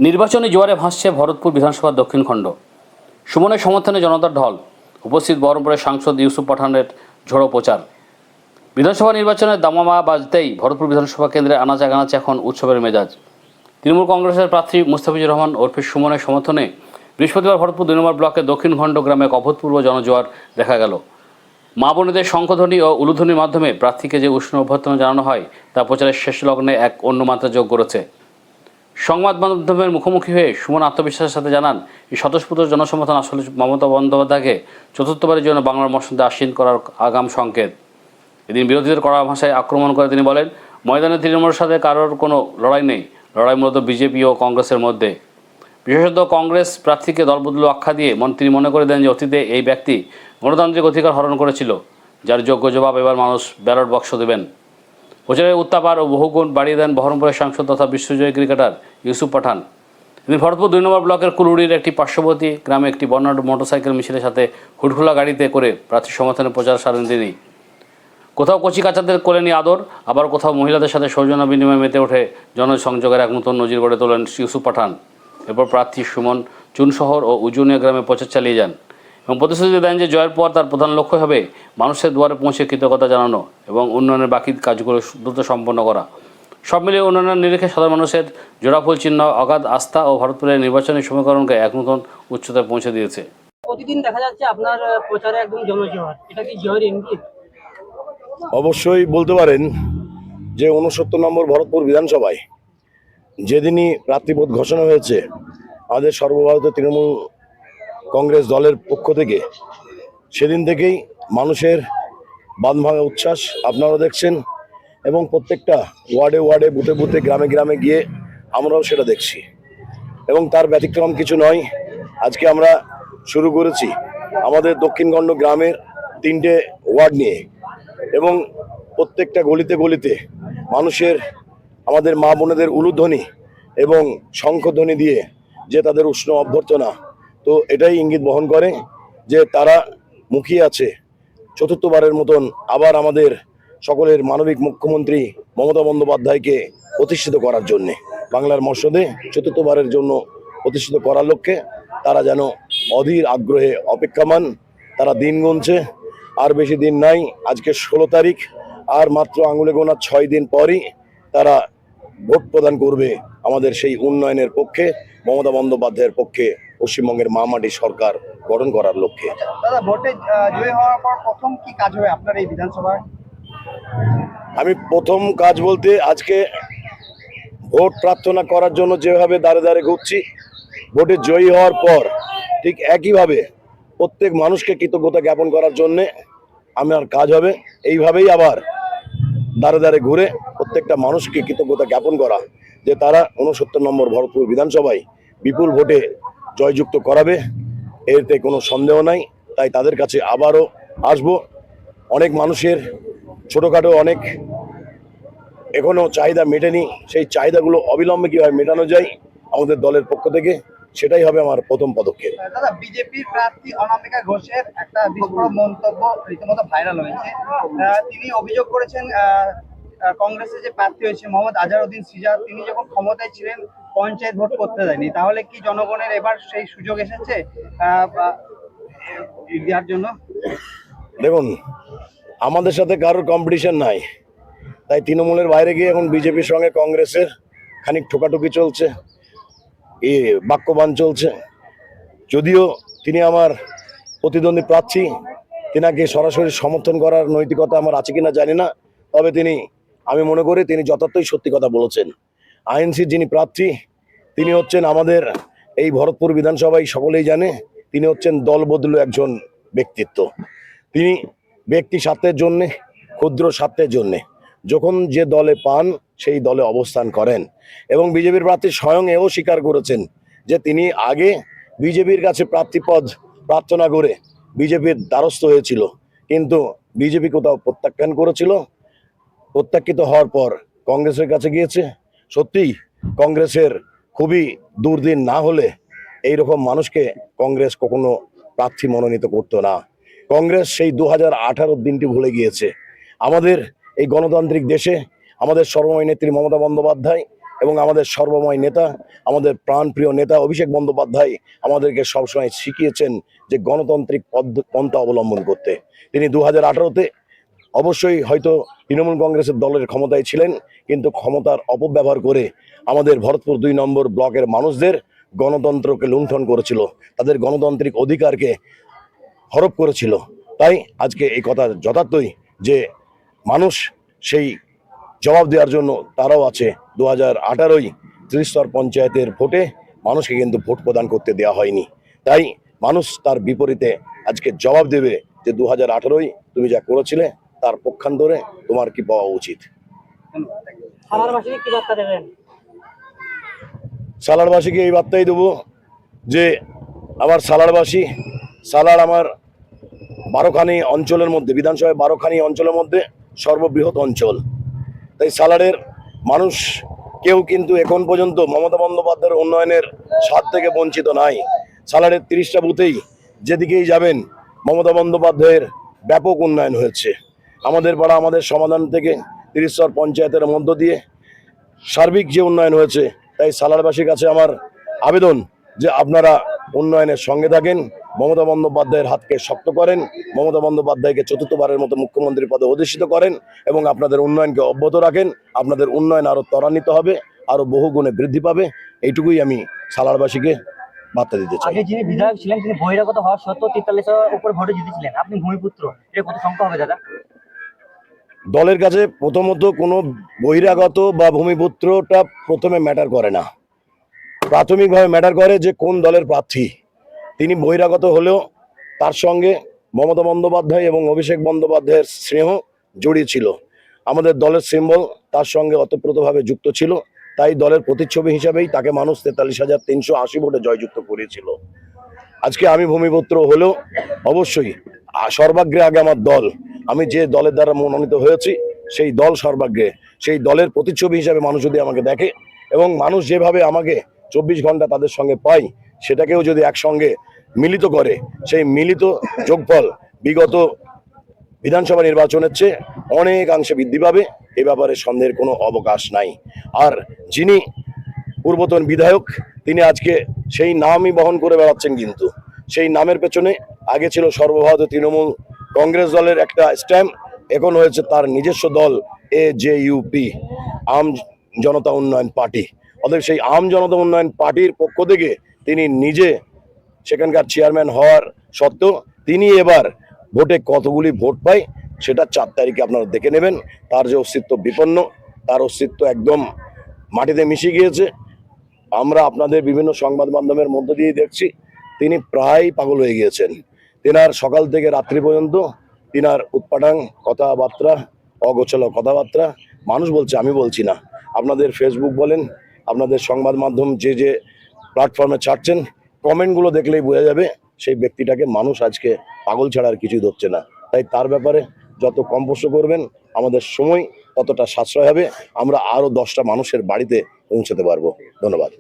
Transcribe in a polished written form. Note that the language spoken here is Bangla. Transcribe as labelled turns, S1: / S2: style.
S1: নির্বাচনী জোয়ারে ভাসছে ভরতপুর বিধানসভার দক্ষিণখণ্ড। সুমনের সমর্থনে জনতার ঢল। উপস্থিত বহরমপুরের সাংসদ ইউসুফ পাঠানের ঝোড়ো প্রচার। বিধানসভা নির্বাচনের দামামা বাজতেই ভরতপুর বিধানসভা কেন্দ্রে আনাচে কানাচে এখন উৎসবের মেজাজ। তৃণমূল কংগ্রেসের প্রার্থী মুস্তাফিজুর রহমান ওরফে সুমনের সমর্থনে বৃহস্পতিবার ভরতপুর 2 নম্বর ব্লকের দক্ষিণখণ্ড গ্রামে এক অভূতপূর্ব জনজোয়ার দেখা গেল। মা বোনেদের শঙ্খধ্বনি ও উলুধ্বনির মাধ্যমে প্রার্থীকে যে উষ্ণ অভ্যর্থনা জানানো হয় তা প্রচারের শেষ লগ্নে এক অন্য মাত্রা যোগ করেছে। সংবাদ মাধ্যমের মুখোমুখি হয়ে সুমন আত্মবিশ্বাসের সাথে জানান, এই স্বতঃস্ফূর্ত জনসমর্থন আসলে মমতা বন্দ্যোপাধ্যায়কে চতুর্থবারের জন্য বাংলার মসনদে আসীন করার আগাম সংকেত। এদিন বিরোধীদের কড়া ভাষায় আক্রমণ করে তিনি বলেন, ময়দানে তৃণমূলের সাথে কারোর কোনো লড়াই নেই, লড়াই মূলত বিজেপি ও কংগ্রেসের মধ্যে। বিশেষত কংগ্রেস প্রার্থীকে দলবদলু আখ্যা দিয়ে তিনি মনে করে দেন যে অতীতে এই ব্যক্তি গণতান্ত্রিক অধিকার হরণ করেছিল, যার যোগ্য জবাব এবার মানুষ ব্যালট বাক্স দেবেন। প্রচারের উত্তাপ আরও বহুগুণ বাড়িয়ে দেন বহরমপুরের সাংসদ তথা বিশ্বজয়ী ক্রিকেটার ইউসুফ পাঠান। তিনি ভরতপুর 2 নম্বর ব্লকের কুলুড়ির একটি পার্শ্ববর্তী গ্রামে একটি বর্ণাঢ্য মোটরসাইকেল মিছিলের সাথে হুডখোলা গাড়িতে করে প্রার্থীর সমর্থনে প্রচার সারেন তিনি। কোথাও কচি কাচাদের কোলে নিয়ে আদর, আবার কোথাও মহিলাদের সাথে সৌজন্য বিনিময়ে মেতে ওঠে জনসংযোগের এক নতুন নজির গড়ে তোলেন ইউসুফ পাঠান। এরপর প্রার্থী সুমন চুনশহর ও উজুনিয়া গ্রামে প্রচার চালিয়ে যান এবং প্রতিশ্রুতি দেন যে জয়ের পর তার প্রধান লক্ষ্য হবে মানুষের দুয়ারে পৌঁছে কৃতজ্ঞতা জানানো এবং উন্নয়নের বাকি কাজগুলো দ্রুত সম্পন্ন করা। সব মিলিয়ে উন্নয়নের নিরিখে সাধারণ মানুষের জোড়াফুল চিহ্ন অগাধ আস্থা ও ভারতপুরের নির্বাচনী সমীকরণকে এক নতুন উচ্চতায় পৌঁছে দিয়েছে।
S2: প্রতিদিন দেখা যাচ্ছে আপনার প্রচারে একদম জনজোয়ার, এটা কি জয়ের ইঙ্গিত?
S3: অবশ্যই বলতে পারেন যে 69 নম্বর ভরতপুর বিধানসভায় যেদিনই প্রার্থীপদ ঘোষণা হয়েছে আমাদের সর্বভারতীয় তৃণমূল কংগ্রেস দলের পক্ষ থেকে, সেদিন থেকেই মানুষের বাঁধভাঙা উচ্ছ্বাস আপনারা দেখছেন এবং প্রত্যেকটা ওয়ার্ডে ওয়ার্ডে বুথে বুথে গ্রামে গ্রামে গিয়ে আমরাও সেটা দেখছি এবং তার ব্যতিক্রম কিছু নয়। আজকে আমরা শুরু করেছি আমাদের দক্ষিণখণ্ড গ্রামের 3টে ওয়ার্ড নিয়ে এবং প্রত্যেকটা গলিতে গলিতে মানুষের, আমাদের মা বোনেদের উলুধ্বনি এবং শঙ্খধ্বনি দিয়ে যে তাদের উষ্ণ অভ্যর্থনা, তো এটাই ইঙ্গিত বহন করে যে তারা মুখিয়ে আছে চতুর্থবারের মতন আবার আমাদের সকলের মানবিক মুখ্যমন্ত্রী মমতা বন্দ্যোপাধ্যায়কে প্রতিষ্ঠিত করার জন্যে, বাংলার মসনদে চতুর্থবারের জন্য প্রতিষ্ঠিত করার লক্ষ্যে তারা যেন অধীর আগ্রহে অপেক্ষামান। তারা দিন গুনছে, আর বেশি দিন নাই, আজকে 16 তারিখ, আর মাত্র আঙুলে গোনা 6 দিন পরই তারা ভোট প্রদান করবে আমাদের সেই উন্নয়নের পক্ষে, মমতা বন্দ্যোপাধ্যায়ের পক্ষে, পশ্চিমবঙ্গের মামাটি সরকার গঠন করার লক্ষ্যে।
S2: দাদা, ভোটে জয়ী হওয়ার পর প্রথম কি কাজ হবে আপনার এই বিধানসভায়?
S3: আমি প্রথম কাজ বলতে আজকে ভোট প্রার্থনা করার জন্য যেভাবে দাঁড়ে দাঁড়ে ঘুরছি, ভোটে জয়ী হওয়ার পর ঠিক একইভাবে প্রত্যেক মানুষকে কৃতজ্ঞতা জ্ঞাপন করার জন্যে আমার কাজ হবে। এইভাবেই আবার দাঁড়ে দাঁড়ে ঘুরে প্রত্যেকটা মানুষকে কৃতজ্ঞতা জ্ঞাপন করা যে তারা 69 নম্বর ভরতপুর বিধানসভায় বিপুল ভোটে জয়যুক্ত করাবে, এতে কোনো সন্দেহ নাই। তাই তাদের কাছে আবারও আসবো। অনেক মানুষের ছোটোখাটো অনেক এখনো চাহিদা মেটেনি, সেই চাহিদাগুলো অবিলম্বে কীভাবে মেটানো যায় আমাদের দলের পক্ষ থেকে, সেটাই হবে আমার প্রথম পদক্ষেপ।
S2: দাদা, বিজেপির প্রার্থী অনামিকা ঘোষের একটা বিস্ফোরক মন্তব্য রীতিমতো ভাইরাল হয়েছে। তিনি অভিযোগ করেছেন কংগ্রেসের যে প্রার্থী হয়েছে মোহাম্মদ আজহারউদ্দিন সিজার, তিনি যখন ক্ষমতায় ছিলেন পঞ্চায়েত ভোট করতে দেয়নি। তাহলে কি জনগণের এবার সেই সুযোগ এসেছে দেওয়ার জন্য?
S3: দেখুন, আমাদের সাথে কারোর কম্পিটিশন নাই, তাই তৃণমূলের বাইরে গিয়ে এখন বিজেপির সঙ্গে কংগ্রেসের খানিক ঠোকাঠুকি চলছে, বাক্যবান চলছে। যদিও তিনি আমার প্রতিদ্বন্দ্বী প্রার্থী, তিনাকে সরাসরি সমর্থন করার নৈতিকতা আমার আছে কিনা জানি না, তবে আমি মনে করি তিনি যথার্থই সত্যি কথা বলেছেন। আইএনসির যিনি প্রার্থী তিনি হচ্ছেন আমাদের এই ভরতপুর বিধানসভায় সকলেই জানে, তিনি হচ্ছেন দলবদলু একজন ব্যক্তিত্ব। তিনি ব্যক্তি স্বার্থের জন্যে, ক্ষুদ্র স্বার্থের জন্যে যখন যে দলে পান সেই দলে অবস্থান করেন এবং বিজেপির প্রার্থী স্বয়ং এও স্বীকার করেছেন যে তিনি আগে বিজেপির কাছে প্রার্থীপদ প্রার্থনা করে বিজেপির দ্বারস্থ হয়েছিল, কিন্তু বিজেপি কোথাও প্রত্যাখ্যান করেছিল। প্রত্যাখ্যিত হওয়ার পর কংগ্রেসের কাছে গিয়েছে। সত্যিই কংগ্রেসের খুবই দুর্দিন না হলে এইরকম মানুষকে কংগ্রেস কখনো প্রার্থী মনোনীত করতো না। কংগ্রেস সেই 2018 দিনটি ভুলে গিয়েছে। আমাদের এই গণতান্ত্রিক দেশে আমাদের সর্বময় নেত্রী মমতা বন্দ্যোপাধ্যায় এবং আমাদের সর্বময় নেতা, আমাদের প্রাণপ্রিয় নেতা অভিষেক বন্দ্যোপাধ্যায় আমাদেরকে সবসময় শিখিয়েছেন যে গণতান্ত্রিক পন্থা অবলম্বন করতে। তিনি 2018-তে অবশ্যই হয়তো তৃণমূল কংগ্রেসের দলের ক্ষমতায় ছিলেন, কিন্তু ক্ষমতার অপব্যবহার করে আমাদের ভরতপুর 2 নম্বর ব্লকের মানুষদের গণতন্ত্রকে লুণ্ঠন করেছিল, তাদের গণতান্ত্রিক অধিকারকে হরপ করেছিল। তাই আজকে এই কথা যথার্থই যে মানুষ সেই জবাব দেওয়ার জন্য তারাও আছে। 2018-ই ত্রিস্তর পঞ্চায়েতের ভোটে মানুষকে কিন্তু ভোট প্রদান করতে দেওয়া হয়নি, তাই মানুষ তার বিপরীতে আজকে জবাব দেবে যে 2018-ই তুমি যা করেছিলে তার পক্ষান্তরে তোমার কি পাওয়া উচিত।
S2: সালারবাসীকে কি বার্তা দেবেন?
S3: সালারবাসীকে এই বার্তাই দেবো যে আমার সালারবাসী, সালার আমার 12খানি অঞ্চলের মধ্যে, বিধানসভায় 12খানি অঞ্চলের মধ্যে সর্ববৃহৎ অঞ্চল। তাই সালারের মানুষ কেউ কিন্তু এখন পর্যন্ত মমতা বন্দ্যোপাধ্যায়ের উন্নয়নের স্বাদ থেকে বঞ্চিত নাই। সালারের 30টা বুথেই যেদিকেই যাবেন মমতা বন্দ্যোপাধ্যায়ের ব্যাপক উন্নয়ন হয়েছে। আমাদের পাড়া আমাদের সমাধান থেকে 30 পঞ্চায়েতের মধ্য দিয়ে সার্বিক যে উন্নয়ন হয়েছে, তাই সালারবাসীর কাছে আমার আবেদন যে আপনারা উন্নয়নের সঙ্গে থাকেন, মমতা বন্দ্যোপাধ্যায়ের হাতকে শক্ত করেন, মমতা বন্দ্যোপাধ্যায়কে চতুর্থবারের মতো মুখ্যমন্ত্রী পদে অধিষ্ঠিত করেন এবং আপনাদের উন্নয়নকে অব্যাহত রাখেন। আপনাদের উন্নয়ন আরো ত্বরান্বিত হবে, আরো বহু গুণে বৃদ্ধি পাবে। এইটুকুই আমি সালারবাসীকে বার্তা দিতে চাই।
S4: আগে যিনি বিধায়ক ছিলেন তিনি বহিরাগত হওয়া সত্ত্বেও 43-এর উপর ভোটে জিতেছিলেন, আপনি ভূমিপুত্র, এটা কত সংখ্যা হবে দাদা?
S3: দলের কাছে প্রথমত কোনো বহিরাগত বা ভূমিপুত্রটা প্রথমে ম্যাটার করে না, প্রাথমিকভাবে ম্যাটার করে যে কোন দলের প্রার্থী। তিনি বহিরাগত হলেও তার সঙ্গে মমতা বন্দ্যোপাধ্যায় এবং অভিষেক বন্দ্যোপাধ্যায়ের স্নেহ জড়িয়ে ছিল। আমাদের দলের সিম্বল তার সঙ্গে অতপ্রতভাবে যুক্ত ছিল, তাই দলের প্রতিচ্ছবি হিসাবেই তাকে মানুষ 43,380 ভোটে জয়যুক্ত করেছিল। আজকে আমি ভূমিপুত্র হলেও অবশ্যই সর্বাগ্রে আগে আমার দল, আমি যে দলের দ্বারা মনোনীত হয়েছি সেই দল সর্বাগ্রে। সেই দলের প্রতিচ্ছবি হিসাবে মানুষ যদি আমাকে দেখে এবং মানুষ যেভাবে আমাকে 24 ঘন্টা তাদের সঙ্গে পাই, সেটাকেও যদি একসঙ্গে মিলিত করে, সেই মিলিত যোগফল বিগত বিধানসভা নির্বাচনের চেয়ে অনেকাংশে বৃদ্ধি পাবে, এ ব্যাপারে সন্দেহের কোনো অবকাশ নাই। আর যিনি পূর্বতন বিধায়ক, তিনি আজকে সেই নামই বহন করে বেড়াচ্ছেন, কিন্তু সেই নামের পেছনে আগে ছিল সর্বভারতীয় তৃণমূল কংগ্রেস দলের একটা স্ট্যাম্প, এখন হয়েছে তার নিজস্ব দল AJUP, আম জনতা উন্নয়ন পার্টি। অতএব সেই আম জনতা উন্নয়ন পার্টির পক্ষ থেকে তিনি নিজে সেখানকার চেয়ারম্যান হওয়ার সত্ত্বেও তিনি এবার ভোটে কতগুলি ভোট পায় সেটা 4 তারিখে আপনারা দেখে নেবেন। তার যে অস্তিত্ব বিপন্ন, তার অস্তিত্ব একদম মাটিতে মিশে গিয়েছে। আমরা আপনাদের বিভিন্ন সংবাদ মাধ্যমের মধ্য দিয়ে দেখছি তিনি প্রায় পাগল হয়ে গিয়েছেন। তেনার সকাল থেকে রাত্রি পর্যন্ত তিনার উৎপাটাং কথাবার্তা, অগোছালো কথাবার্তা, মানুষ বলছে, আমি বলছি না, আপনাদের ফেসবুক বলেন, আপনাদের সংবাদ মাধ্যম যে যে প্ল্যাটফর্মে ছাড়ছেন, কমেন্টগুলো দেখলেই বোঝা যাবে সেই ব্যক্তিটাকে মানুষ আজকে পাগল ছাড়া আর কিছুই ধরছে না। তাই তার ব্যাপারে যত কম প্রশ্ন করবেন আমাদের সময় ততটা সাশ্রয় হবে, আমরা আরো 10টা মানুষের বাড়িতে পৌঁছাতে পারবো। ধন্যবাদ।